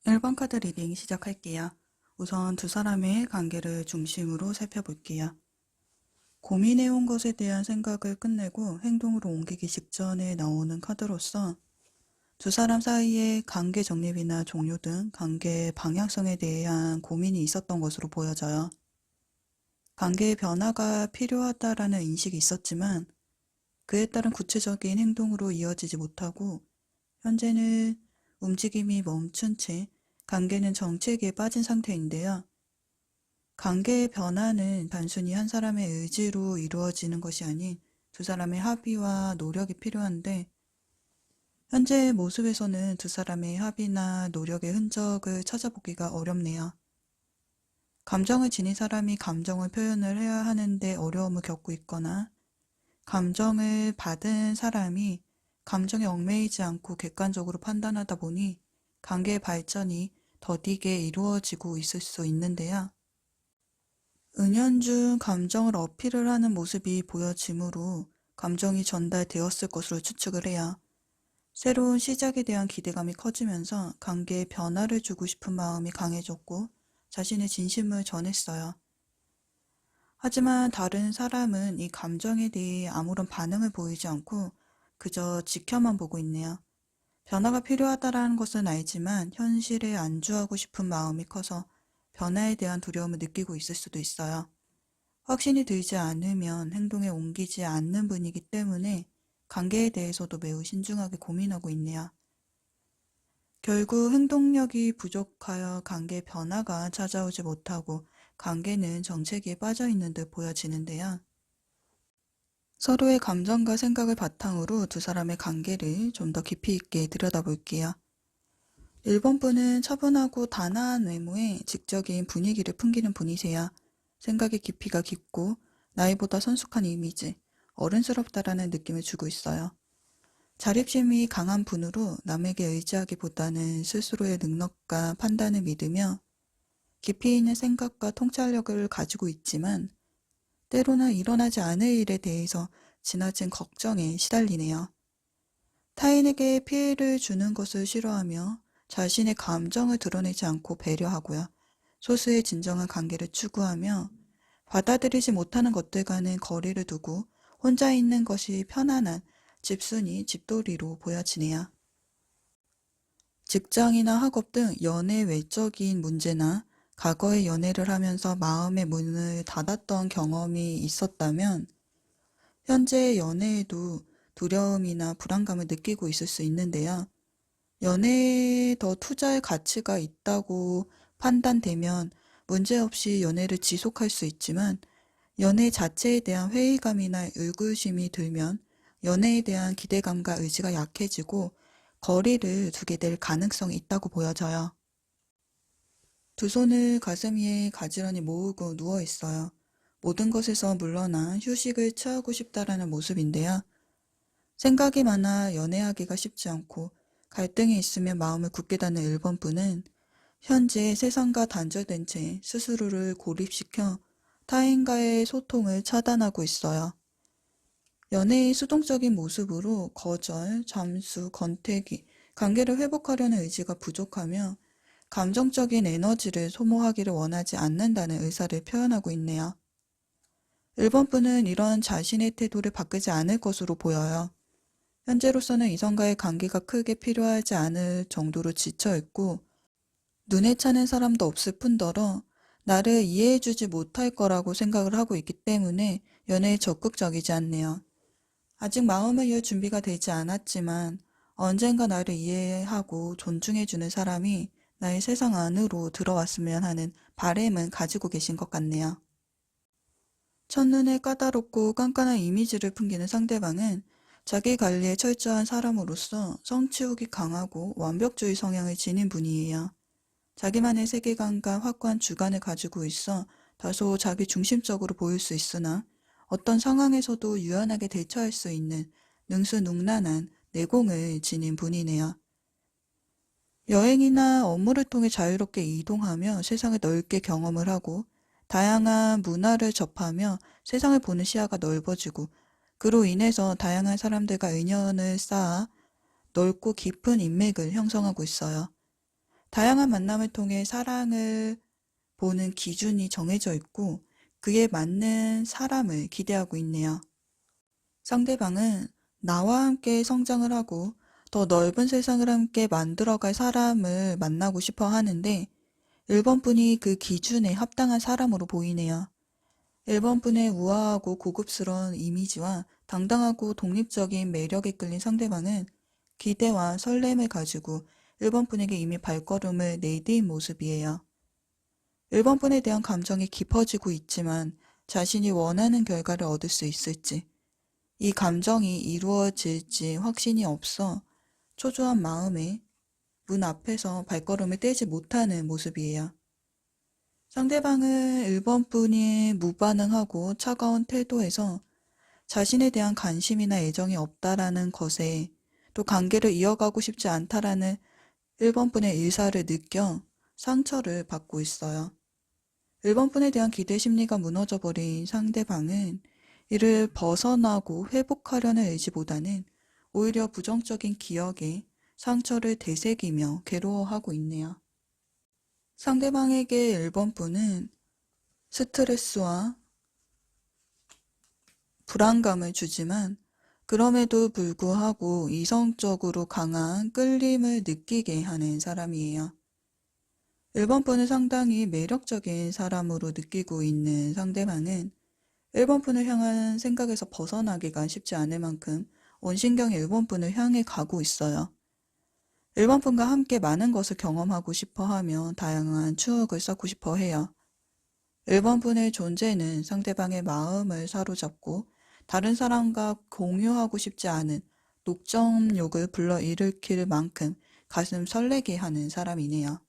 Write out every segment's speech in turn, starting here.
1번 카드 리딩 시작할게요. 우선 두 사람의 관계를 중심으로 살펴볼게요. 고민해온 것에 대한 생각을 끝내고 행동으로 옮기기 직전에 나오는 카드로서 두 사람 사이의 관계 정립이나 종료 등 관계의 방향성에 대한 고민이 있었던 것으로 보여져요. 관계의 변화가 필요하다라는 인식이 있었지만 그에 따른 구체적인 행동으로 이어지지 못하고 현재는 움직임이 멈춘 채 관계는 정체기에 빠진 상태인데요. 관계의 변화는 단순히 한 사람의 의지로 이루어지는 것이 아닌 두 사람의 합의와 노력이 필요한데 현재의 모습에서는 두 사람의 합의나 노력의 흔적을 찾아보기가 어렵네요. 감정을 지닌 사람이 감정을 표현을 해야 하는데 어려움을 겪고 있거나 감정을 받은 사람이 감정에 얽매이지 않고 객관적으로 판단하다 보니 관계의 발전이 더디게 이루어지고 있을 수 있는데요. 은연중 감정을 어필을 하는 모습이 보여지므로 감정이 전달되었을 것으로 추측을 해요. 새로운 시작에 대한 기대감이 커지면서 관계에 변화를 주고 싶은 마음이 강해졌고 자신의 진심을 전했어요. 하지만 다른 사람은 이 감정에 대해 아무런 반응을 보이지 않고 그저 지켜만 보고 있네요. 변화가 필요하다는 것은 알지만 현실에 안주하고 싶은 마음이 커서 변화에 대한 두려움을 느끼고 있을 수도 있어요. 확신이 들지 않으면 행동에 옮기지 않는 분이기 때문에 관계에 대해서도 매우 신중하게 고민하고 있네요. 결국 행동력이 부족하여 관계 변화가 찾아오지 못하고 관계는 정체기에 빠져 있는 듯 보여지는데요. 서로의 감정과 생각을 바탕으로 두 사람의 관계를 좀 더 깊이 있게 들여다볼게요. 1번 분은 차분하고 단아한 외모에 직접인 분위기를 풍기는 분이세요. 생각의 깊이가 깊고 나이보다 성숙한 이미지, 어른스럽다라는 느낌을 주고 있어요. 자립심이 강한 분으로 남에게 의지하기보다는 스스로의 능력과 판단을 믿으며 깊이 있는 생각과 통찰력을 가지고 있지만 때로는 일어나지 않을 일에 대해서 지나친 걱정에 시달리네요. 타인에게 피해를 주는 것을 싫어하며 자신의 감정을 드러내지 않고 배려하고요. 소수의 진정한 관계를 추구하며 받아들이지 못하는 것들과는 거리를 두고 혼자 있는 것이 편안한 집순이 집돌이로 보여지네요. 직장이나 학업 등 연애 외적인 문제나 과거에 연애를 하면서 마음의 문을 닫았던 경험이 있었다면 현재 연애에도 두려움이나 불안감을 느끼고 있을 수 있는데요. 연애에 더 투자할 가치가 있다고 판단되면 문제없이 연애를 지속할 수 있지만 연애 자체에 대한 회의감이나 의구심이 들면 연애에 대한 기대감과 의지가 약해지고 거리를 두게 될 가능성이 있다고 보여져요. 두 손을 가슴 위에 가지런히 모으고 누워 있어요. 모든 것에서 물러나 휴식을 취하고 싶다라는 모습인데요. 생각이 많아 연애하기가 쉽지 않고 갈등이 있으면 마음을 굳게 닫는 1번 분은 현재 세상과 단절된 채 스스로를 고립시켜 타인과의 소통을 차단하고 있어요. 연애의 수동적인 모습으로 거절, 잠수, 권태기, 관계를 회복하려는 의지가 부족하며 감정적인 에너지를 소모하기를 원하지 않는다는 의사를 표현하고 있네요. 1번 분은 이런 자신의 태도를 바꾸지 않을 것으로 보여요. 현재로서는 이성과의 관계가 크게 필요하지 않을 정도로 지쳐있고 눈에 차는 사람도 없을 뿐더러 나를 이해해주지 못할 거라고 생각을 하고 있기 때문에 연애에 적극적이지 않네요. 아직 마음을 열 준비가 되지 않았지만 언젠가 나를 이해하고 존중해주는 사람이 나의 세상 안으로 들어왔으면 하는 바램은 가지고 계신 것 같네요. 첫눈에 까다롭고 깐깐한 이미지를 풍기는 상대방은 자기 관리에 철저한 사람으로서 성취욕이 강하고 완벽주의 성향을 지닌 분이에요. 자기만의 세계관과 확고한 주관을 가지고 있어 다소 자기 중심적으로 보일 수 있으나 어떤 상황에서도 유연하게 대처할 수 있는 능수능란한 내공을 지닌 분이네요. 여행이나 업무를 통해 자유롭게 이동하며 세상을 넓게 경험을 하고 다양한 문화를 접하며 세상을 보는 시야가 넓어지고 그로 인해서 다양한 사람들과 인연을 쌓아 넓고 깊은 인맥을 형성하고 있어요. 다양한 만남을 통해 사랑을 보는 기준이 정해져 있고 그에 맞는 사람을 기대하고 있네요. 상대방은 나와 함께 성장을 하고 더 넓은 세상을 함께 만들어갈 사람을 만나고 싶어 하는데 1번 분이 그 기준에 합당한 사람으로 보이네요. 1번 분의 우아하고 고급스러운 이미지와 당당하고 독립적인 매력에 끌린 상대방은 기대와 설렘을 가지고 1번 분에게 이미 발걸음을 내디딘 모습이에요. 1번 분에 대한 감정이 깊어지고 있지만 자신이 원하는 결과를 얻을 수 있을지, 이 감정이 이루어질지 확신이 없어 초조한 마음에 문 앞에서 발걸음을 떼지 못하는 모습이에요. 상대방은 1번 분이 무반응하고 차가운 태도에서 자신에 대한 관심이나 애정이 없다라는 것에 또 관계를 이어가고 싶지 않다라는 1번 분의 의사를 느껴 상처를 받고 있어요. 1번 분에 대한 기대 심리가 무너져버린 상대방은 이를 벗어나고 회복하려는 의지보다는 오히려 부정적인 기억에 상처를 되새기며 괴로워하고 있네요. 상대방에게 1번 분은 스트레스와 불안감을 주지만 그럼에도 불구하고 이성적으로 강한 끌림을 느끼게 하는 사람이에요. 1번 분은 상당히 매력적인 사람으로 느끼고 있는 상대방은 1번 분을 향한 생각에서 벗어나기가 쉽지 않을 만큼 원신경이 1번 분을 향해 가고 있어요. 1번 분과 함께 많은 것을 경험하고 싶어 하며 다양한 추억을 쌓고 싶어 해요. 1번 분의 존재는 상대방의 마음을 사로잡고 다른 사람과 공유하고 싶지 않은 독점욕을 불러일으킬 만큼 가슴 설레게 하는 사람이네요.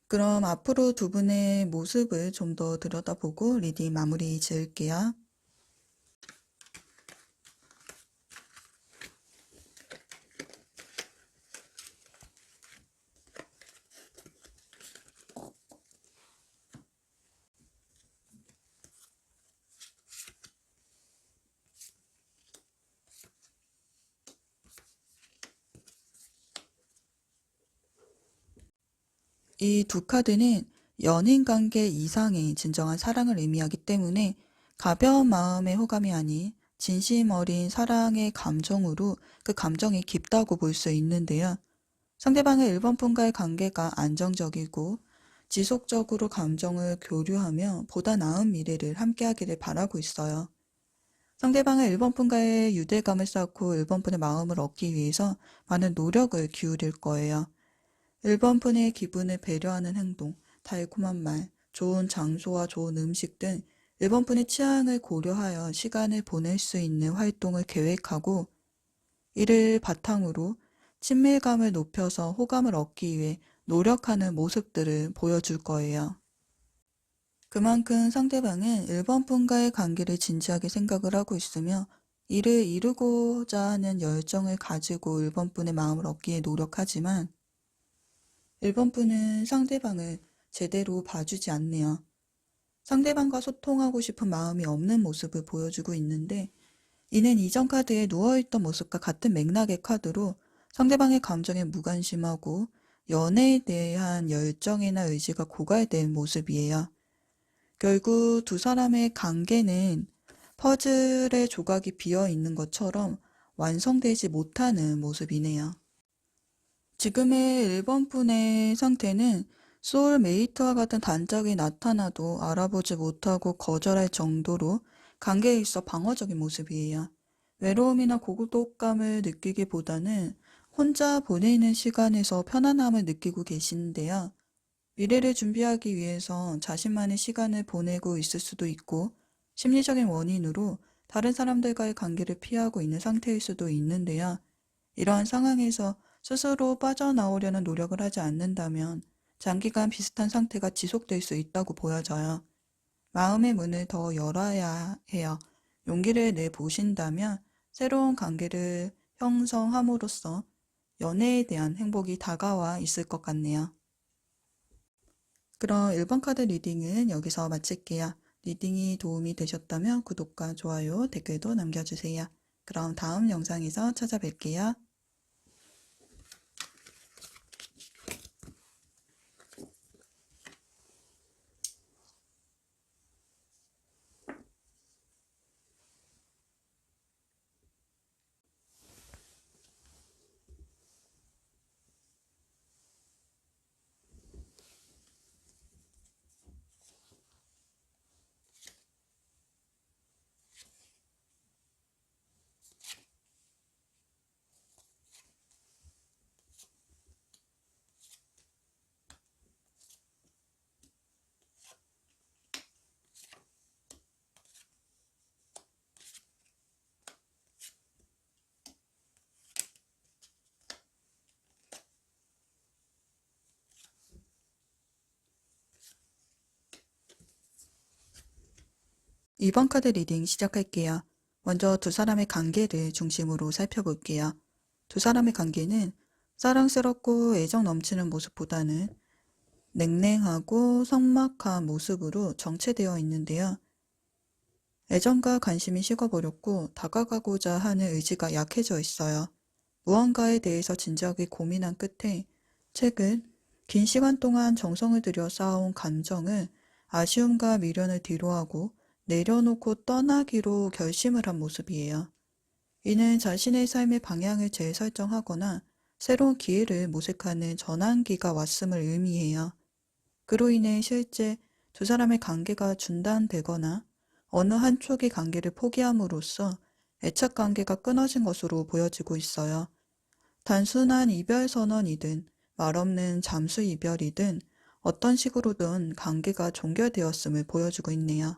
그럼 앞으로 두 분의 모습을 좀 더 들여다보고 리딩 마무리 지을게요. 이 두 카드는 연인 관계 이상의 진정한 사랑을 의미하기 때문에 가벼운 마음의 호감이 아닌 진심 어린 사랑의 감정으로 그 감정이 깊다고 볼 수 있는데요. 상대방의 1번 분과의 관계가 안정적이고 지속적으로 감정을 교류하며 보다 나은 미래를 함께하기를 바라고 있어요. 상대방의 1번 분과의 유대감을 쌓고 1번 분의 마음을 얻기 위해서 많은 노력을 기울일 거예요. 1번 분의 기분을 배려하는 행동, 달콤한 말, 좋은 장소와 좋은 음식 등 1번 분의 취향을 고려하여 시간을 보낼 수 있는 활동을 계획하고 이를 바탕으로 친밀감을 높여서 호감을 얻기 위해 노력하는 모습들을 보여줄 거예요. 그만큼 상대방은 1번 분과의 관계를 진지하게 생각을 하고 있으며 이를 이루고자 하는 열정을 가지고 1번 분의 마음을 얻기에 노력하지만 1번 분은 상대방을 제대로 봐주지 않네요. 상대방과 소통하고 싶은 마음이 없는 모습을 보여주고 있는데 이는 이전 카드에 누워있던 모습과 같은 맥락의 카드로 상대방의 감정에 무관심하고 연애에 대한 열정이나 의지가 고갈된 모습이에요. 결국 두 사람의 관계는 퍼즐의 조각이 비어 있는 것처럼 완성되지 못하는 모습이네요. 지금의 1번 분의 상태는 소울메이트와 같은 단짝이 나타나도 알아보지 못하고 거절할 정도로 관계에 있어 방어적인 모습이에요. 외로움이나 고독감을 느끼기보다는 혼자 보내는 시간에서 편안함을 느끼고 계시는데요. 미래를 준비하기 위해서 자신만의 시간을 보내고 있을 수도 있고, 심리적인 원인으로 다른 사람들과의 관계를 피하고 있는 상태일 수도 있는데요. 이러한 상황에서 스스로 빠져나오려는 노력을 하지 않는다면 장기간 비슷한 상태가 지속될 수 있다고 보여져요. 마음의 문을 더 열어야 해요. 용기를 내보신다면 새로운 관계를 형성함으로써 연애에 대한 행복이 다가와 있을 것 같네요. 그럼 1번 카드 리딩은 여기서 마칠게요. 리딩이 도움이 되셨다면 구독과 좋아요, 댓글도 남겨주세요. 그럼 다음 영상에서 찾아뵐게요. 이번 카드 리딩 시작할게요. 먼저 두 사람의 관계를 중심으로 살펴볼게요. 두 사람의 관계는 사랑스럽고 애정 넘치는 모습보다는 냉랭하고 성막한 모습으로 정체되어 있는데요. 애정과 관심이 식어버렸고 다가가고자 하는 의지가 약해져 있어요. 무언가에 대해서 진지하게 고민한 끝에 최근 긴 시간 동안 정성을 들여 쌓아온 감정을 아쉬움과 미련을 뒤로하고 내려놓고 떠나기로 결심을 한 모습이에요. 이는 자신의 삶의 방향을 재설정하거나 새로운 기회를 모색하는 전환기가 왔음을 의미해요. 그로 인해 실제 두 사람의 관계가 중단되거나 어느 한쪽의 관계를 포기함으로써 애착 관계가 끊어진 것으로 보여지고 있어요. 단순한 이별 선언이든 말없는 잠수 이별이든 어떤 식으로든 관계가 종결되었음을 보여주고 있네요.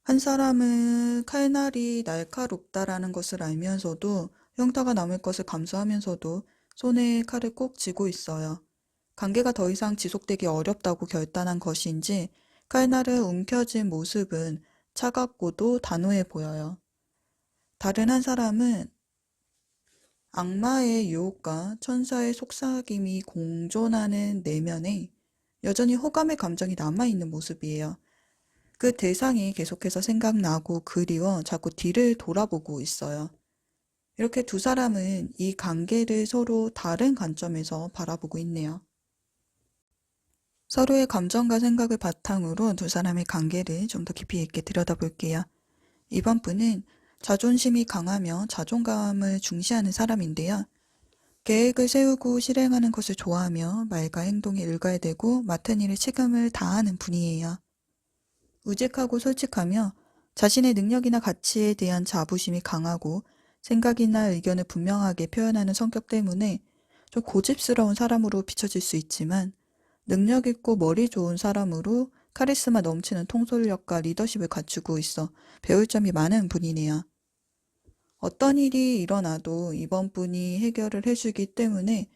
한 사람은 칼날이 날카롭다라는 것을 알면서도 흉터가 남을 것을 감수하면서도 손에 칼을 꼭 쥐고 있어요. 관계가 더 이상 지속되기 어렵다고 결단한 것인지 칼날을 움켜쥔 모습은 차갑고도 단호해 보여요. 다른 한 사람은 악마의 유혹과 천사의 속삭임이 공존하는 내면에 여전히 호감의 감정이 남아있는 모습이에요. 그 대상이 계속해서 생각나고 그리워 자꾸 뒤를 돌아보고 있어요. 이렇게 두 사람은 이 관계를 서로 다른 관점에서 바라보고 있네요. 서로의 감정과 생각을 바탕으로 두 사람의 관계를 좀 더 깊이 있게 들여다볼게요. 이번 분은 자존심이 강하며 자존감을 중시하는 사람인데요. 계획을 세우고 실행하는 것을 좋아하며 말과 행동에 일관되고 맡은 일에 책임을 다하는 분이에요. 우직하고 솔직하며 자신의 능력이나 가치에 대한 자부심이 강하고 생각이나 의견을 분명하게 표현하는 성격 때문에 좀 고집스러운 사람으로 비춰질 수 있지만 능력 있고 머리 좋은 사람으로 카리스마 넘치는 통솔력과 리더십을 갖추고 있어 배울 점이 많은 분이네요. 어떤 일이 일어나도 이번 분이 해결을 해주기 때문에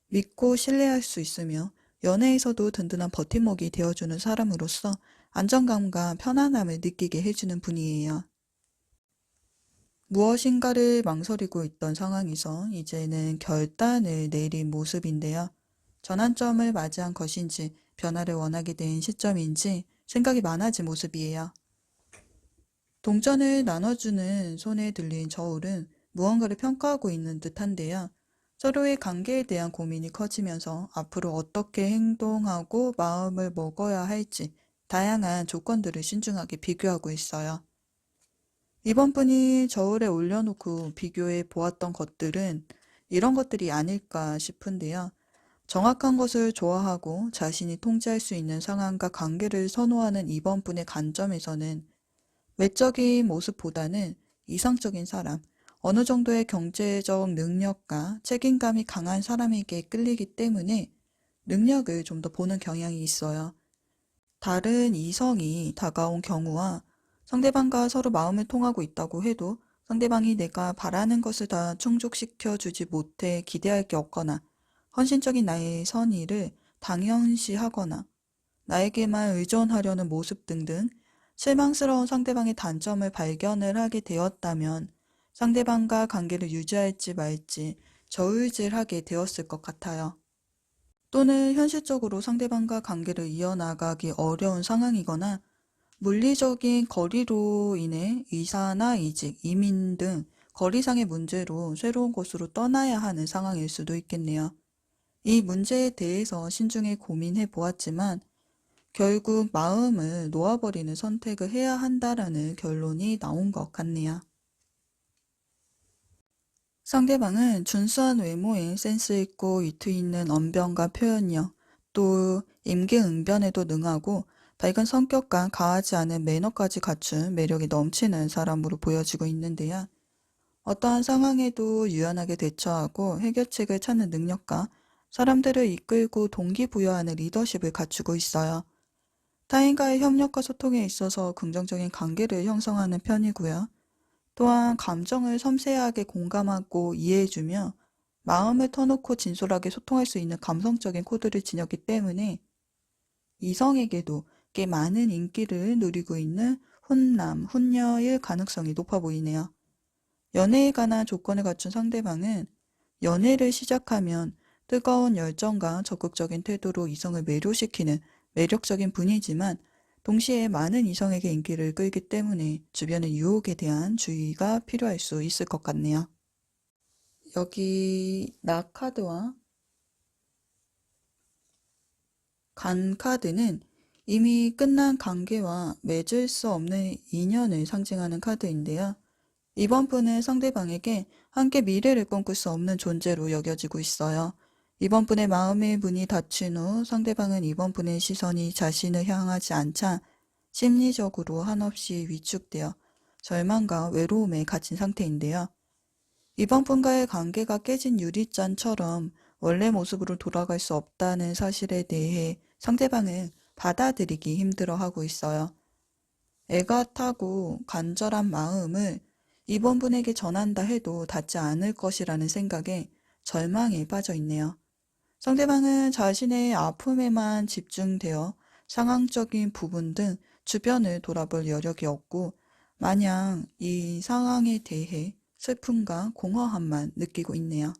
믿고 신뢰할 수 있으며 연애에서도 든든한 버팀목이 되어주는 사람으로서 안정감과 편안함을 느끼게 해주는 분이에요. 무엇인가를 망설이고 있던 상황에서 이제는 결단을 내린 모습인데요. 전환점을 맞이한 것인지 변화를 원하게 된 시점인지 생각이 많아진 모습이에요. 동전을 나눠주는 손에 들린 저울은 무언가를 평가하고 있는 듯한데요. 서로의 관계에 대한 고민이 커지면서 앞으로 어떻게 행동하고 마음을 먹어야 할지 다양한 조건들을 신중하게 비교하고 있어요. 이번 분이 저울에 올려놓고 비교해 보았던 것들은 이런 것들이 아닐까 싶은데요. 정확한 것을 좋아하고 자신이 통제할 수 있는 상황과 관계를 선호하는 이번 분의 관점에서는 외적인 모습보다는 이상적인 사람, 어느 정도의 경제적 능력과 책임감이 강한 사람에게 끌리기 때문에 능력을 좀 더 보는 경향이 있어요. 다른 이성이 다가온 경우와 상대방과 서로 마음을 통하고 있다고 해도 상대방이 내가 바라는 것을 다 충족시켜 주지 못해 기대할 게 없거나 헌신적인 나의 선의를 당연시하거나 나에게만 의존하려는 모습 등등 실망스러운 상대방의 단점을 발견을 하게 되었다면 상대방과 관계를 유지할지 말지 저울질하게 되었을 것 같아요. 또는 현실적으로 상대방과 관계를 이어나가기 어려운 상황이거나 물리적인 거리로 인해 이사나 이직, 이민 등 거리상의 문제로 새로운 곳으로 떠나야 하는 상황일 수도 있겠네요. 이 문제에 대해서 신중히 고민해 보았지만 결국 마음을 놓아버리는 선택을 해야 한다라는 결론이 나온 것 같네요. 상대방은 준수한 외모에 센스 있고 위트 있는 언변과 표현력, 또 임기응변에도 능하고 밝은 성격과 가하지 않은 매너까지 갖춘 매력이 넘치는 사람으로 보여지고 있는데요. 어떠한 상황에도 유연하게 대처하고 해결책을 찾는 능력과 사람들을 이끌고 동기부여하는 리더십을 갖추고 있어요. 타인과의 협력과 소통에 있어서 긍정적인 관계를 형성하는 편이고요. 또한 감정을 섬세하게 공감하고 이해해주며 마음을 터놓고 진솔하게 소통할 수 있는 감성적인 코드를 지녔기 때문에 이성에게도 꽤 많은 인기를 누리고 있는 훈남, 훈녀일 가능성이 높아 보이네요. 연애에 관한 조건을 갖춘 상대방은 연애를 시작하면 뜨거운 열정과 적극적인 태도로 이성을 매료시키는 매력적인 분이지만 동시에 많은 이성에게 인기를 끌기 때문에 주변의 유혹에 대한 주의가 필요할 수 있을 것 같네요. 여기 나 카드와 간 카드는 이미 끝난 관계와 맺을 수 없는 인연을 상징하는 카드인데요. 이번 분은 상대방에게 함께 미래를 꿈꿀 수 없는 존재로 여겨지고 있어요. 이번 분의 마음의 문이 닫힌 후 상대방은 이번 분의 시선이 자신을 향하지 않자 심리적으로 한없이 위축되어 절망과 외로움에 갇힌 상태인데요. 이번 분과의 관계가 깨진 유리잔처럼 원래 모습으로 돌아갈 수 없다는 사실에 대해 상대방은 받아들이기 힘들어하고 있어요. 애가 타고 간절한 마음을 이번 분에게 전한다 해도 닿지 않을 것이라는 생각에 절망에 빠져 있네요. 상대방은 자신의 아픔에만 집중되어 상황적인 부분 등 주변을 돌아볼 여력이 없고 마냥 이 상황에 대해 슬픔과 공허함만 느끼고 있네요.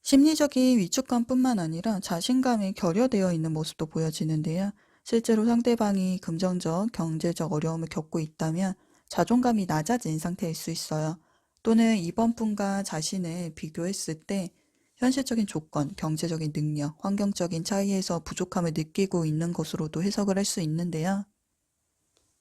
심리적인 위축감뿐만 아니라 자신감이 결여되어 있는 모습도 보여지는데요. 실제로 상대방이 금전적, 경제적 어려움을 겪고 있다면 자존감이 낮아진 상태일 수 있어요. 또는 이번 분과 자신을 비교했을 때 현실적인 조건, 경제적인 능력, 환경적인 차이에서 부족함을 느끼고 있는 것으로도 해석을 할 수 있는데요.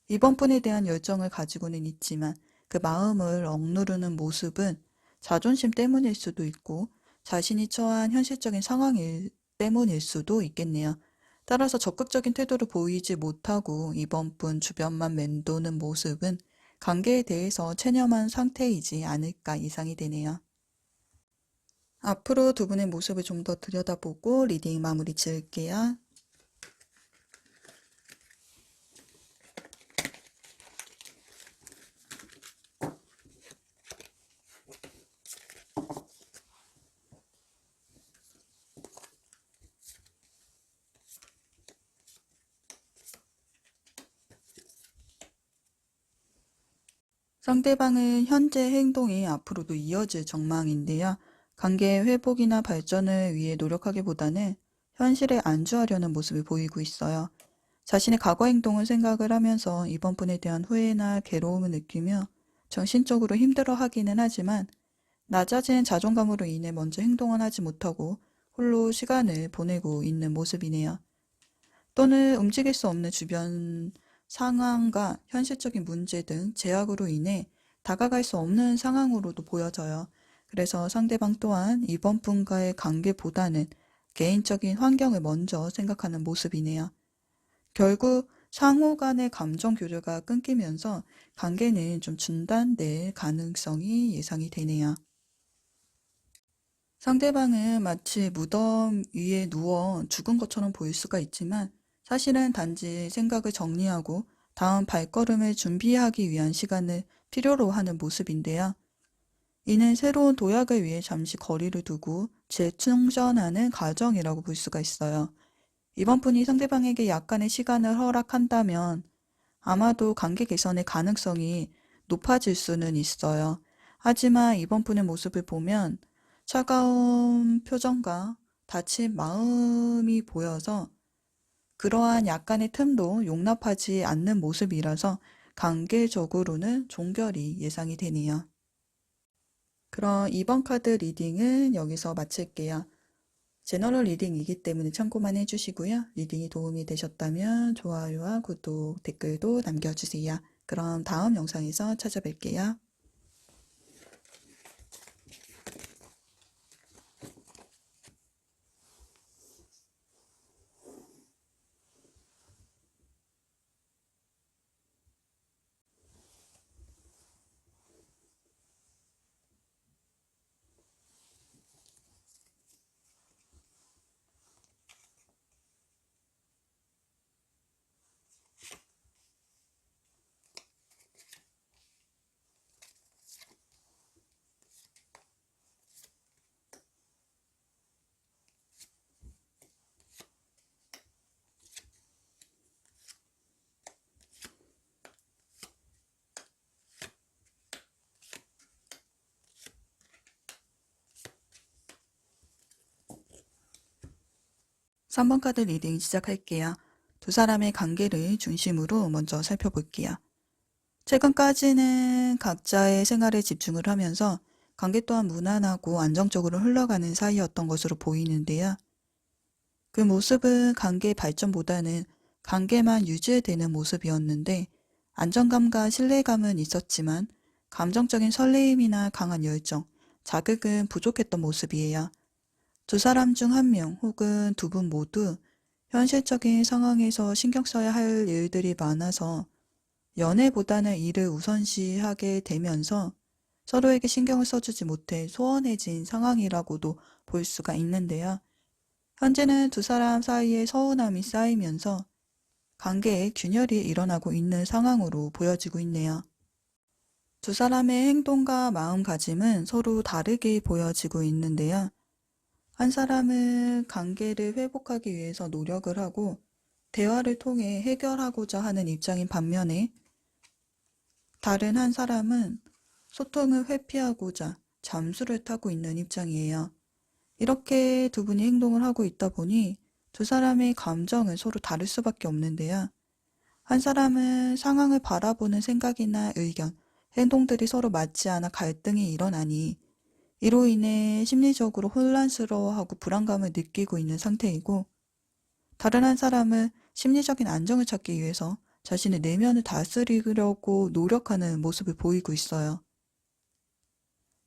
이번 분에 대한 열정을 가지고는 있지만 그 마음을 억누르는 모습은 자존심 때문일 수도 있고 자신이 처한 현실적인 상황일 때문일 수도 있겠네요. 따라서 적극적인 태도를 보이지 못하고 이번 분 주변만 맴도는 모습은 관계에 대해서 체념한 상태이지 않을까 예상이 되네요. 앞으로 두 분의 모습을 좀 더 들여다보고 리딩 마무리 지을게요. 상대방은 현재 행동이 앞으로도 이어질 전망인데요. 관계 회복이나 발전을 위해 노력하기보다는 현실에 안주하려는 모습을 보이고 있어요. 자신의 과거 행동을 생각을 하면서 이번 분에 대한 후회나 괴로움을 느끼며 정신적으로 힘들어하기는 하지만 낮아진 자존감으로 인해 먼저 행동을 하지 못하고 홀로 시간을 보내고 있는 모습이네요. 또는 움직일 수 없는 주변 상황과 현실적인 문제 등 제약으로 인해 다가갈 수 없는 상황으로도 보여져요. 그래서 상대방 또한 이번 분과의 관계보다는 개인적인 환경을 먼저 생각하는 모습이네요. 결국 상호 간의 감정 교류가 끊기면서 관계는 좀 중단될 가능성이 예상이 되네요. 상대방은 마치 무덤 위에 누워 죽은 것처럼 보일 수가 있지만 사실은 단지 생각을 정리하고 다음 발걸음을 준비하기 위한 시간을 필요로 하는 모습인데요. 이는 새로운 도약을 위해 잠시 거리를 두고 재충전하는 과정이라고 볼 수가 있어요. 이번 분이 상대방에게 약간의 시간을 허락한다면 아마도 관계 개선의 가능성이 높아질 수는 있어요. 하지만 이번 분의 모습을 보면 차가운 표정과 다친 마음이 보여서 그러한 약간의 틈도 용납하지 않는 모습이라서 관계적으로는 종결이 예상이 되네요. 그럼 이번 카드 리딩은 여기서 마칠게요. 제너럴 리딩이기 때문에 참고만 해주시고요. 리딩이 도움이 되셨다면 좋아요와 구독, 댓글도 남겨주세요. 그럼 다음 영상에서 찾아뵐게요. 3번 카드 리딩 시작할게요. 두 사람의 관계를 중심으로 먼저 살펴볼게요. 최근까지는 각자의 생활에 집중을 하면서 관계 또한 무난하고 안정적으로 흘러가는 사이였던 것으로 보이는데요. 그 모습은 관계 발전보다는 관계만 유지되는 모습이었는데 안정감과 신뢰감은 있었지만 감정적인 설레임이나 강한 열정, 자극은 부족했던 모습이에요. 두 사람 중 한 명 혹은 두 분 모두 현실적인 상황에서 신경 써야 할 일들이 많아서 연애보다는 일을 우선시하게 되면서 서로에게 신경을 써주지 못해 소원해진 상황이라고도 볼 수가 있는데요. 현재는 두 사람 사이에 서운함이 쌓이면서 관계에 균열이 일어나고 있는 상황으로 보여지고 있네요. 두 사람의 행동과 마음가짐은 서로 다르게 보여지고 있는데요. 한 사람은 관계를 회복하기 위해서 노력을 하고 대화를 통해 해결하고자 하는 입장인 반면에 다른 한 사람은 소통을 회피하고자 잠수를 타고 있는 입장이에요. 이렇게 두 분이 행동을 하고 있다 보니 두 사람의 감정은 서로 다를 수밖에 없는데요. 한 사람은 상황을 바라보는 생각이나 의견, 행동들이 서로 맞지 않아 갈등이 일어나니 이로 인해 심리적으로 혼란스러워하고 불안감을 느끼고 있는 상태이고 다른 한 사람은 심리적인 안정을 찾기 위해서 자신의 내면을 다스리려고 노력하는 모습을 보이고 있어요.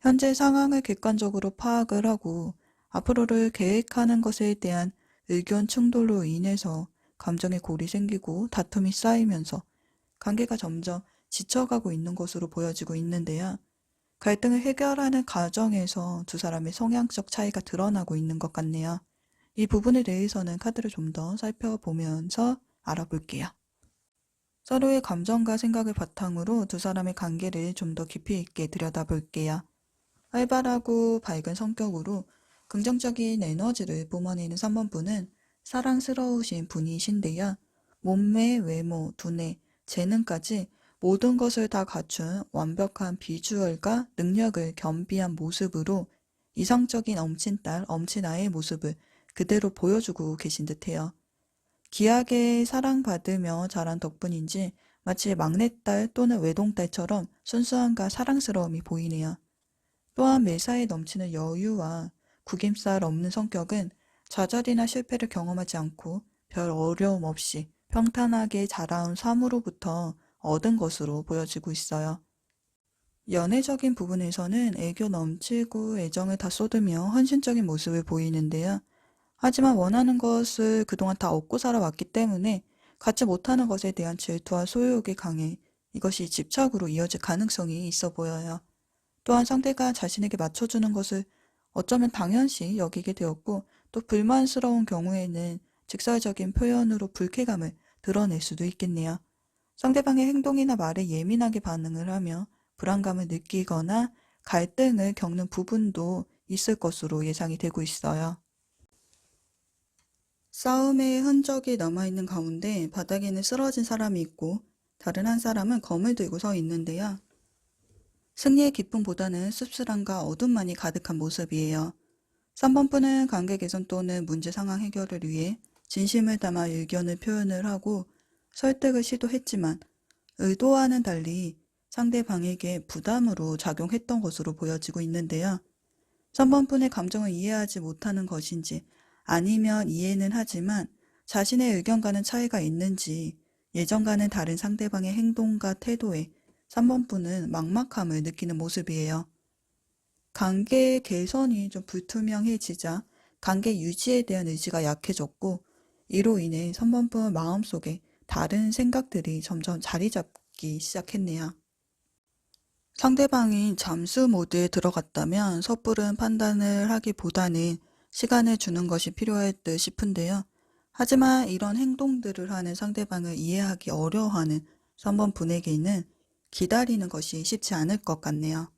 현재 상황을 객관적으로 파악을 하고 앞으로를 계획하는 것에 대한 의견 충돌로 인해서 감정의 골이 생기고 다툼이 쌓이면서 관계가 점점 지쳐가고 있는 것으로 보여지고 있는데요. 갈등을 해결하는 과정에서 두 사람의 성향적 차이가 드러나고 있는 것 같네요. 이 부분에 대해서는 카드를 좀 더 살펴보면서 알아볼게요. 서로의 감정과 생각을 바탕으로 두 사람의 관계를 좀 더 깊이 있게 들여다볼게요. 활발하고 밝은 성격으로 긍정적인 에너지를 뿜어내는 3번분은 사랑스러우신 분이신데요. 몸매, 외모, 두뇌, 재능까지 모든 것을 다 갖춘 완벽한 비주얼과 능력을 겸비한 모습으로 이성적인 엄친딸, 엄친아의 모습을 그대로 보여주고 계신 듯해요. 귀하게 사랑받으며 자란 덕분인지 마치 막내딸 또는 외동딸처럼 순수함과 사랑스러움이 보이네요. 또한 매사에 넘치는 여유와 구김살 없는 성격은 좌절이나 실패를 경험하지 않고 별 어려움 없이 평탄하게 자라온 삶으로부터 얻은 것으로 보여지고 있어요. 연애적인 부분에서는 애교 넘치고 애정을 다 쏟으며 헌신적인 모습을 보이는데요. 하지만 원하는 것을 그동안 다 얻고 살아왔기 때문에 갖지 못하는 것에 대한 질투와 소유욕이 강해 이것이 집착으로 이어질 가능성이 있어 보여요. 또한 상대가 자신에게 맞춰주는 것을 어쩌면 당연시 여기게 되었고 또 불만스러운 경우에는 직설적인 표현으로 불쾌감을 드러낼 수도 있겠네요. 상대방의 행동이나 말에 예민하게 반응을 하며 불안감을 느끼거나 갈등을 겪는 부분도 있을 것으로 예상이 되고 있어요. 싸움의 흔적이 남아있는 가운데 바닥에는 쓰러진 사람이 있고 다른 한 사람은 검을 들고 서 있는데요. 승리의 기쁨보다는 씁쓸함과 어둠만이 가득한 모습이에요. 3번 분은 관계 개선 또는 문제 상황 해결을 위해 진심을 담아 의견을 표현을 하고 설득을 시도했지만 의도와는 달리 상대방에게 부담으로 작용했던 것으로 보여지고 있는데요. 3번 분의 감정을 이해하지 못하는 것인지 아니면 이해는 하지만 자신의 의견과는 차이가 있는지 예전과는 다른 상대방의 행동과 태도에 3번 분은 막막함을 느끼는 모습이에요. 관계 개선이 좀 불투명해지자 관계 유지에 대한 의지가 약해졌고 이로 인해 3번 분 마음속에 다른 생각들이 점점 자리 잡기 시작했네요. 상대방이 잠수 모드에 들어갔다면 섣부른 판단을 하기보다는 시간을 주는 것이 필요할 듯 싶은데요. 하지만 이런 행동들을 하는 상대방을 이해하기 어려워하는 3번 분에게는 기다리는 것이 쉽지 않을 것 같네요.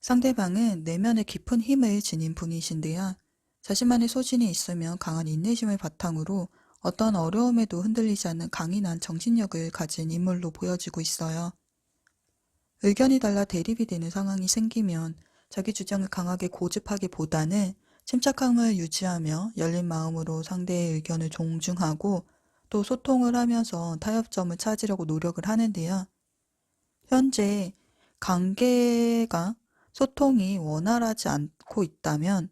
상대방은 내면에 깊은 힘을 지닌 분이신데요. 자신만의 소신이 있으며 강한 인내심을 바탕으로 어떤 어려움에도 흔들리지 않는 강인한 정신력을 가진 인물로 보여지고 있어요. 의견이 달라 대립이 되는 상황이 생기면 자기 주장을 강하게 고집하기보다는 침착함을 유지하며 열린 마음으로 상대의 의견을 존중하고 또 소통을 하면서 타협점을 찾으려고 노력을 하는데요. 현재 관계가 소통이 원활하지 않고 있다면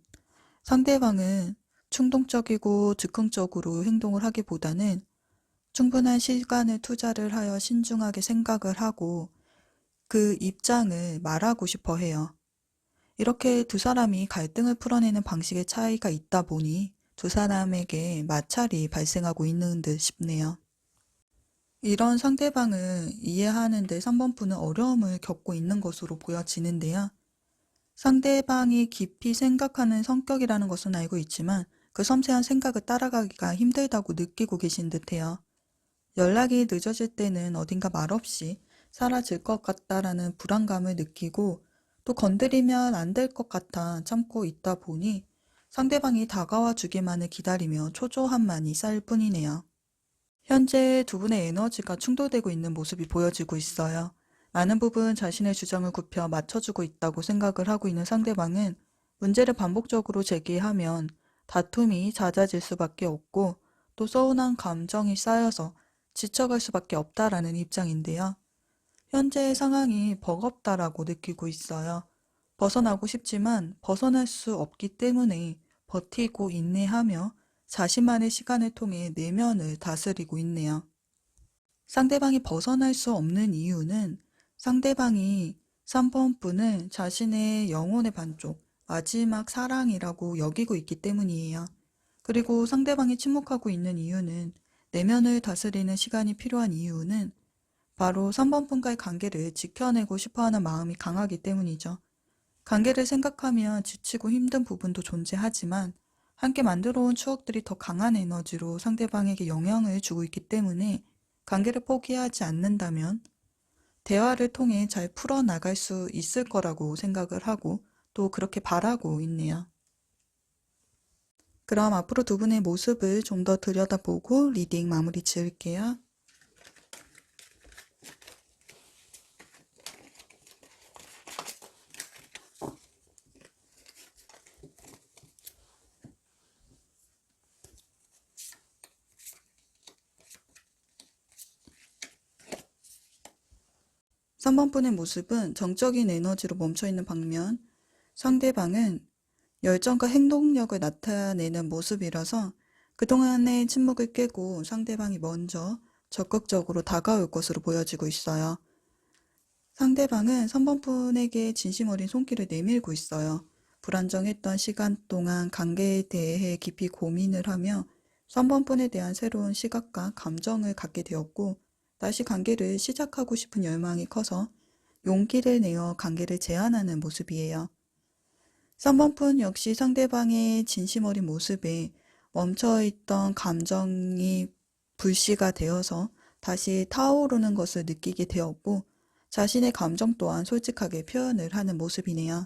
상대방은 충동적이고 즉흥적으로 행동을 하기보다는 충분한 시간을 투자를 하여 신중하게 생각을 하고 그 입장을 말하고 싶어 해요. 이렇게 두 사람이 갈등을 풀어내는 방식의 차이가 있다 보니 두 사람에게 마찰이 발생하고 있는 듯 싶네요. 이런 상대방을 이해하는데 3번 분은 어려움을 겪고 있는 것으로 보여지는데요. 상대방이 깊이 생각하는 성격이라는 것은 알고 있지만 그 섬세한 생각을 따라가기가 힘들다고 느끼고 계신 듯해요. 연락이 늦어질 때는 어딘가 말없이 사라질 것 같다라는 불안감을 느끼고 또 건드리면 안 될 것 같아 참고 있다 보니 상대방이 다가와 주기만을 기다리며 초조함만이 쌓일 뿐이네요. 현재 두 분의 에너지가 충돌되고 있는 모습이 보여지고 있어요. 많은 부분 자신의 주장을 굽혀 맞춰주고 있다고 생각을 하고 있는 상대방은 문제를 반복적으로 제기하면 다툼이 잦아질 수밖에 없고 또 서운한 감정이 쌓여서 지쳐갈 수밖에 없다라는 입장인데요. 현재의 상황이 버겁다라고 느끼고 있어요. 벗어나고 싶지만 벗어날 수 없기 때문에 버티고 인내하며 자신만의 시간을 통해 내면을 다스리고 있네요. 상대방이 벗어날 수 없는 이유는 상대방이 3번 분을 자신의 영혼의 반쪽, 마지막 사랑이라고 여기고 있기 때문이에요. 그리고 상대방이 침묵하고 있는 이유는 내면을 다스리는 시간이 필요한 이유는 바로 3번 분과의 관계를 지켜내고 싶어하는 마음이 강하기 때문이죠. 관계를 생각하면 지치고 힘든 부분도 존재하지만 함께 만들어 온 추억들이 더 강한 에너지로 상대방에게 영향을 주고 있기 때문에 관계를 포기하지 않는다면 대화를 통해 잘 풀어나갈 수 있을 거라고 생각을 하고 또 그렇게 바라고 있네요. 그럼 앞으로 두 분의 모습을 좀 더 들여다보고 리딩 마무리 지을게요. 3번분의 모습은 정적인 에너지로 멈춰있는 반면 상대방은 열정과 행동력을 나타내는 모습이라서 그동안의 침묵을 깨고 상대방이 먼저 적극적으로 다가올 것으로 보여지고 있어요. 상대방은 3번분에게 진심 어린 손길을 내밀고 있어요. 불안정했던 시간 동안 관계에 대해 깊이 고민을 하며 3번분에 대한 새로운 시각과 감정을 갖게 되었고 다시 관계를 시작하고 싶은 열망이 커서 용기를 내어 관계를 제안하는 모습이에요. 3번분 역시 상대방의 진심 어린 모습에 멈춰있던 감정이 불씨가 되어서 다시 타오르는 것을 느끼게 되었고 자신의 감정 또한 솔직하게 표현을 하는 모습이네요.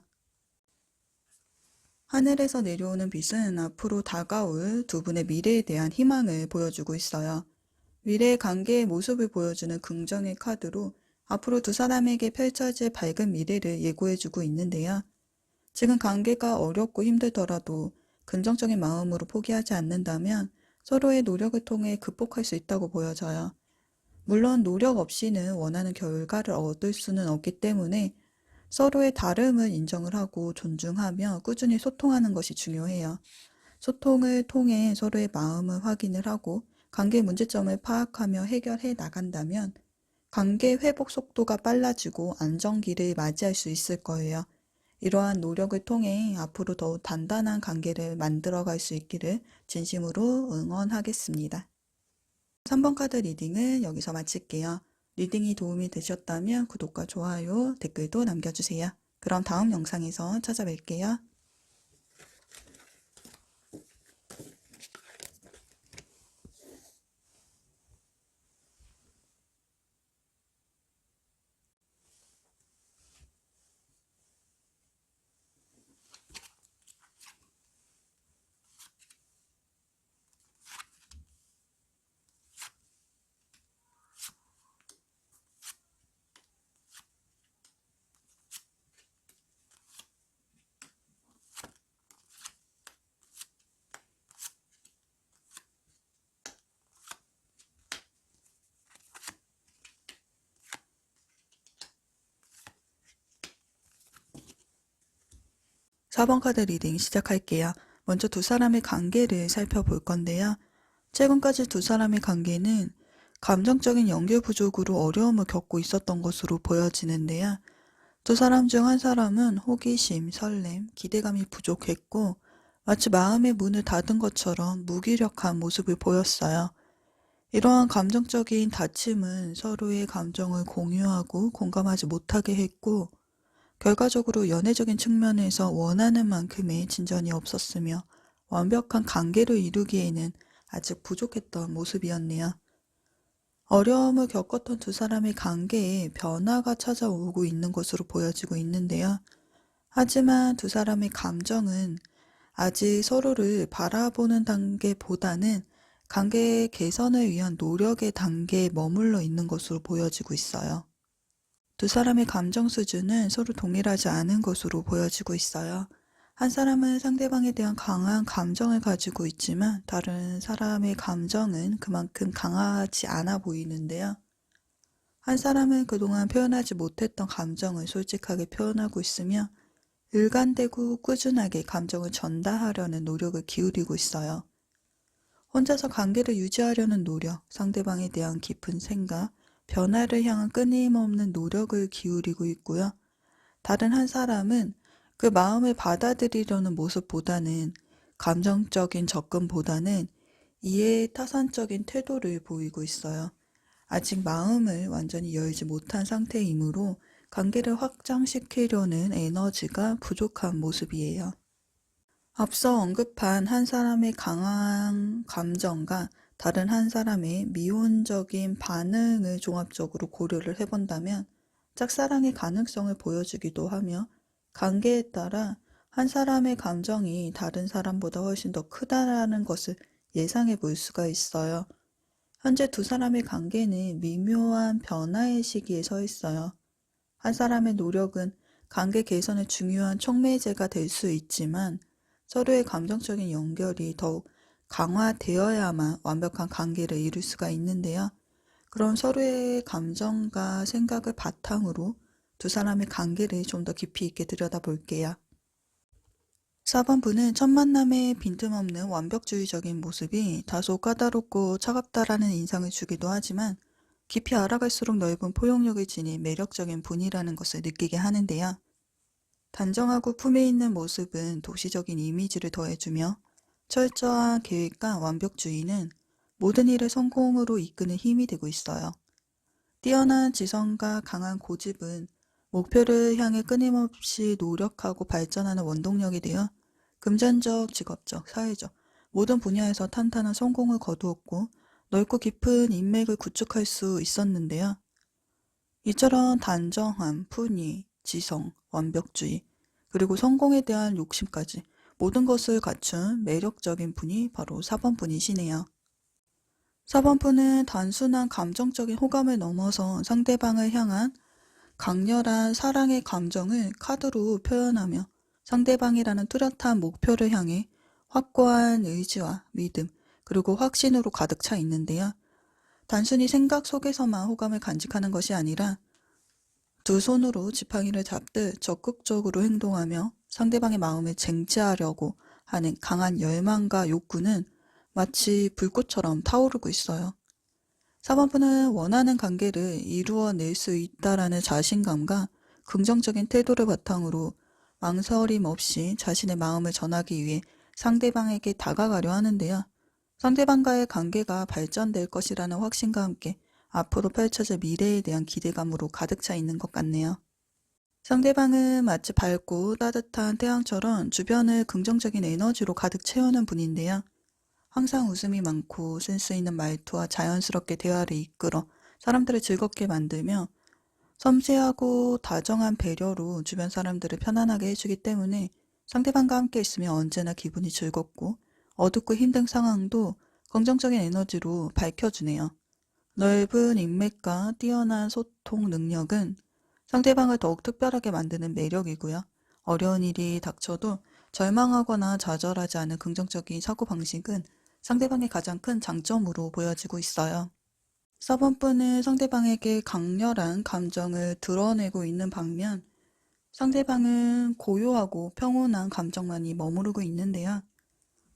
하늘에서 내려오는 빛은 앞으로 다가올 두 분의 미래에 대한 희망을 보여주고 있어요. 미래의 관계의 모습을 보여주는 긍정의 카드로 앞으로 두 사람에게 펼쳐질 밝은 미래를 예고해주고 있는데요. 지금 관계가 어렵고 힘들더라도 긍정적인 마음으로 포기하지 않는다면 서로의 노력을 통해 극복할 수 있다고 보여져요. 물론 노력 없이는 원하는 결과를 얻을 수는 없기 때문에 서로의 다름을 인정을 하고 존중하며 꾸준히 소통하는 것이 중요해요. 소통을 통해 서로의 마음을 확인을 하고 관계 문제점을 파악하며 해결해 나간다면 관계 회복 속도가 빨라지고 안정기를 맞이할 수 있을 거예요. 이러한 노력을 통해 앞으로 더욱 단단한 관계를 만들어갈 수 있기를 진심으로 응원하겠습니다. 3번 카드 리딩을 여기서 마칠게요. 리딩이 도움이 되셨다면 구독과 좋아요, 댓글도 남겨주세요. 그럼 다음 영상에서 찾아뵐게요. 4번 카드 리딩 시작할게요. 먼저 두 사람의 관계를 살펴볼 건데요. 최근까지 두 사람의 관계는 감정적인 연결 부족으로 어려움을 겪고 있었던 것으로 보여지는데요. 두 사람 중 한 사람은 호기심, 설렘, 기대감이 부족했고 마치 마음의 문을 닫은 것처럼 무기력한 모습을 보였어요. 이러한 감정적인 다침은 서로의 감정을 공유하고 공감하지 못하게 했고 결과적으로 연애적인 측면에서 원하는 만큼의 진전이 없었으며 완벽한 관계를 이루기에는 아직 부족했던 모습이었네요. 어려움을 겪었던 두 사람의 관계에 변화가 찾아오고 있는 것으로 보여지고 있는데요. 하지만 두 사람의 감정은 아직 서로를 바라보는 단계보다는 관계 개선을 위한 노력의 단계에 머물러 있는 것으로 보여지고 있어요. 두 사람의 감정 수준은 서로 동일하지 않은 것으로 보여지고 있어요. 한 사람은 상대방에 대한 강한 감정을 가지고 있지만 다른 사람의 감정은 그만큼 강하지 않아 보이는데요. 한 사람은 그동안 표현하지 못했던 감정을 솔직하게 표현하고 있으며 일관되고 꾸준하게 감정을 전달하려는 노력을 기울이고 있어요. 혼자서 관계를 유지하려는 노력, 상대방에 대한 깊은 생각, 변화를 향한 끊임없는 노력을 기울이고 있고요. 다른 한 사람은 그 마음을 받아들이려는 모습보다는 감정적인 접근보다는 이해 타산적인 태도를 보이고 있어요. 아직 마음을 완전히 열지 못한 상태이므로 관계를 확장시키려는 에너지가 부족한 모습이에요. 앞서 언급한 한 사람의 강한 감정과 다른 한 사람의 미온적인 반응을 종합적으로 고려를 해본다면 짝사랑의 가능성을 보여주기도 하며 관계에 따라 한 사람의 감정이 다른 사람보다 훨씬 더 크다라는 것을 예상해 볼 수가 있어요. 현재 두 사람의 관계는 미묘한 변화의 시기에 서 있어요. 한 사람의 노력은 관계 개선에 중요한 촉매제가 될 수 있지만 서로의 감정적인 연결이 더욱 강화되어야만 완벽한 관계를 이룰 수가 있는데요. 그럼 서로의 감정과 생각을 바탕으로 두 사람의 관계를 좀 더 깊이 있게 들여다볼게요. 4번분은 첫 만남의 빈틈없는 완벽주의적인 모습이 다소 까다롭고 차갑다라는 인상을 주기도 하지만 깊이 알아갈수록 넓은 포용력을 지닌 매력적인 분이라는 것을 느끼게 하는데요. 단정하고 품위 있는 모습은 도시적인 이미지를 더해주며 철저한 계획과 완벽주의는 모든 일을 성공으로 이끄는 힘이 되고 있어요. 뛰어난 지성과 강한 고집은 목표를 향해 끊임없이 노력하고 발전하는 원동력이 되어 금전적, 직업적, 사회적 모든 분야에서 탄탄한 성공을 거두었고 넓고 깊은 인맥을 구축할 수 있었는데요. 이처럼 단정함, 품위, 지성, 완벽주의, 그리고 성공에 대한 욕심까지 모든 것을 갖춘 매력적인 분이 바로 4번 분이시네요. 4번 분은 단순한 감정적인 호감을 넘어서 상대방을 향한 강렬한 사랑의 감정을 카드로 표현하며 상대방이라는 뚜렷한 목표를 향해 확고한 의지와 믿음, 그리고 확신으로 가득 차 있는데요. 단순히 생각 속에서만 호감을 간직하는 것이 아니라 두 손으로 지팡이를 잡듯 적극적으로 행동하며 상대방의 마음을 쟁취하려고 하는 강한 열망과 욕구는 마치 불꽃처럼 타오르고 있어요. 4번분은 원하는 관계를 이루어낼 수 있다라는 자신감과 긍정적인 태도를 바탕으로 망설임 없이 자신의 마음을 전하기 위해 상대방에게 다가가려 하는데요. 상대방과의 관계가 발전될 것이라는 확신과 함께 앞으로 펼쳐질 미래에 대한 기대감으로 가득 차 있는 것 같네요. 상대방은 마치 밝고 따뜻한 태양처럼 주변을 긍정적인 에너지로 가득 채우는 분인데요. 항상 웃음이 많고 센스 있는 말투와 자연스럽게 대화를 이끌어 사람들을 즐겁게 만들며 섬세하고 다정한 배려로 주변 사람들을 편안하게 해주기 때문에 상대방과 함께 있으면 언제나 기분이 즐겁고 어둡고 힘든 상황도 긍정적인 에너지로 밝혀주네요. 넓은 인맥과 뛰어난 소통 능력은 상대방을 더욱 특별하게 만드는 매력이고요. 어려운 일이 닥쳐도 절망하거나 좌절하지 않은 긍정적인 사고방식은 상대방의 가장 큰 장점으로 보여지고 있어요. 4번분은 상대방에게 강렬한 감정을 드러내고 있는 반면 상대방은 고요하고 평온한 감정만이 머무르고 있는데요.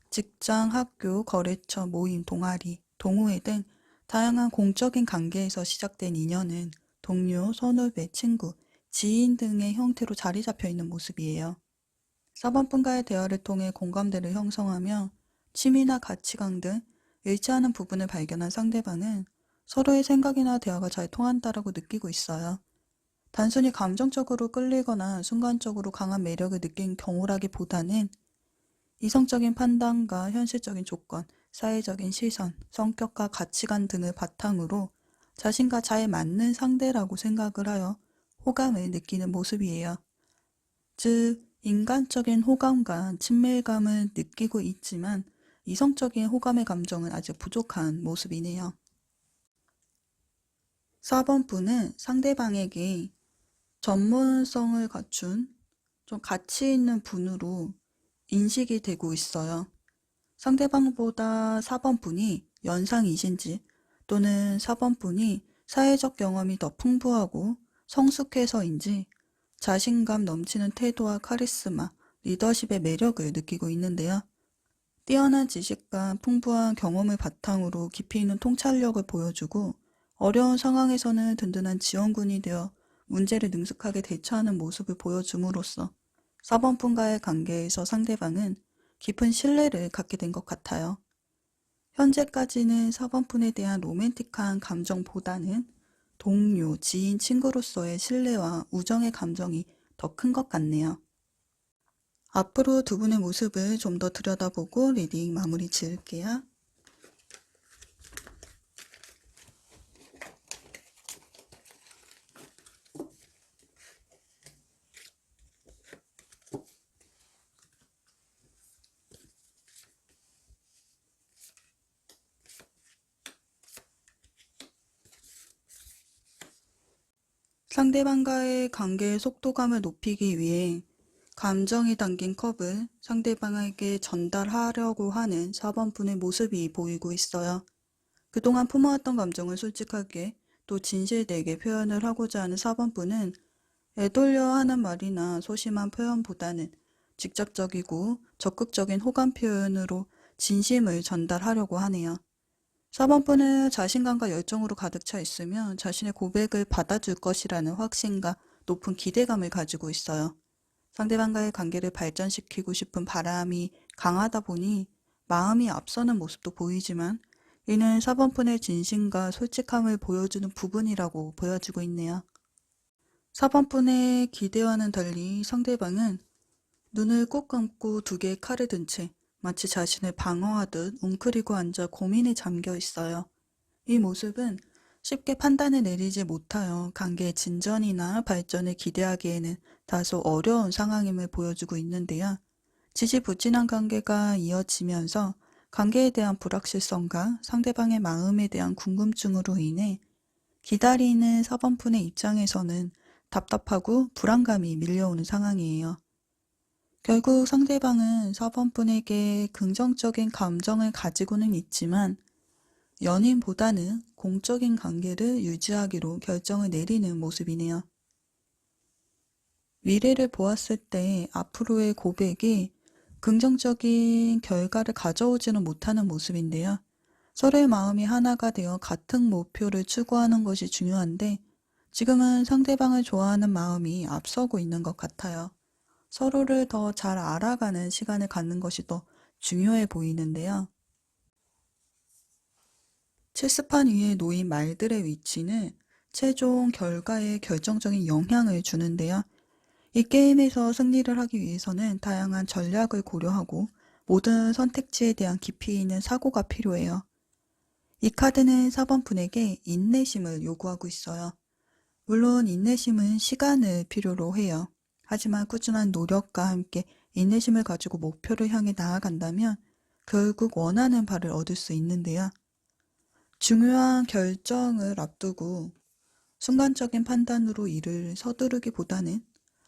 직장, 학교, 거래처, 모임, 동아리, 동호회 등 다양한 공적인 관계에서 시작된 인연은 동료, 선후배, 친구, 지인 등의 형태로 자리 잡혀 있는 모습이에요. 4번분과의 대화를 통해 공감대를 형성하며 취미나 가치관 등 일치하는 부분을 발견한 상대방은 서로의 생각이나 대화가 잘 통한다라고 느끼고 있어요. 단순히 감정적으로 끌리거나 순간적으로 강한 매력을 느낀 경우라기보다는 이성적인 판단과 현실적인 조건, 사회적인 시선, 성격과 가치관 등을 바탕으로 자신과 잘 맞는 상대라고 생각을 하여 호감을 느끼는 모습이에요. 즉, 인간적인 호감과 친밀감을 느끼고 있지만 이성적인 호감의 감정은 아직 부족한 모습이네요. 4번분은 상대방에게 전문성을 갖춘 좀 가치 있는 분으로 인식이 되고 있어요. 상대방보다 4번분이 연상이신지 또는 4번분이 사회적 경험이 더 풍부하고 성숙해서인지 자신감 넘치는 태도와 카리스마, 리더십의 매력을 느끼고 있는데요. 뛰어난 지식과 풍부한 경험을 바탕으로 깊이 있는 통찰력을 보여주고 어려운 상황에서는 든든한 지원군이 되어 문제를 능숙하게 대처하는 모습을 보여줌으로써 4번분과의 관계에서 상대방은 깊은 신뢰를 갖게 된 것 같아요. 현재까지는 4번분에 대한 로맨틱한 감정보다는 동료, 지인, 친구로서의 신뢰와 우정의 감정이 더 큰 것 같네요. 앞으로 두 분의 모습을 좀 더 들여다보고 리딩 마무리 지을게요. 상대방과의 관계의 속도감을 높이기 위해 감정이 담긴 컵을 상대방에게 전달하려고 하는 4번분의 모습이 보이고 있어요. 그동안 품어왔던 감정을 솔직하게 또 진실되게 표현을 하고자 하는 4번분은 애돌려 하는 말이나 소심한 표현보다는 직접적이고 적극적인 호감 표현으로 진심을 전달하려고 하네요. 4번분은 자신감과 열정으로 가득 차 있으면 자신의 고백을 받아줄 것이라는 확신과 높은 기대감을 가지고 있어요. 상대방과의 관계를 발전시키고 싶은 바람이 강하다 보니 마음이 앞서는 모습도 보이지만 이는 4번분의 진심과 솔직함을 보여주는 부분이라고 보여지고 있네요. 4번분의 기대와는 달리 상대방은 눈을 꼭 감고 두 개의 칼을 든 채 마치 자신을 방어하듯 웅크리고 앉아 고민에 잠겨 있어요. 이 모습은 쉽게 판단을 내리지 못하여 관계의 진전이나 발전을 기대하기에는 다소 어려운 상황임을 보여주고 있는데요. 지지부진한 관계가 이어지면서 관계에 대한 불확실성과 상대방의 마음에 대한 궁금증으로 인해 기다리는 4번분의 입장에서는 답답하고 불안감이 밀려오는 상황이에요. 결국 상대방은 4번분에게 긍정적인 감정을 가지고는 있지만 연인보다는 공적인 관계를 유지하기로 결정을 내리는 모습이네요. 미래를 보았을 때 앞으로의 고백이 긍정적인 결과를 가져오지는 못하는 모습인데요. 서로의 마음이 하나가 되어 같은 목표를 추구하는 것이 중요한데 지금은 상대방을 좋아하는 마음이 앞서고 있는 것 같아요. 서로를 더 잘 알아가는 시간을 갖는 것이 더 중요해 보이는데요. 체스판 위에 놓인 말들의 위치는 최종 결과에 결정적인 영향을 주는데요. 이 게임에서 승리를 하기 위해서는 다양한 전략을 고려하고 모든 선택지에 대한 깊이 있는 사고가 필요해요. 이 카드는 4번분에게 인내심을 요구하고 있어요. 물론 인내심은 시간을 필요로 해요. 하지만 꾸준한 노력과 함께 인내심을 가지고 목표를 향해 나아간다면 결국 원하는 바를 얻을 수 있는데요. 중요한 결정을 앞두고 순간적인 판단으로 일을 서두르기보다는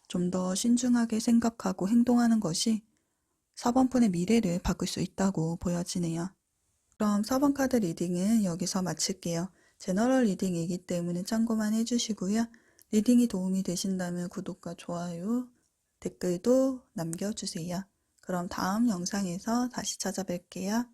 좀 더 신중하게 생각하고 행동하는 것이 4번분의 미래를 바꿀 수 있다고 보여지네요. 그럼 4번 카드 리딩은 여기서 마칠게요. 제너럴 리딩이기 때문에 참고만 해주시고요. 리딩이 도움이 되신다면 구독과 좋아요, 댓글도 남겨주세요. 그럼 다음 영상에서 다시 찾아뵐게요.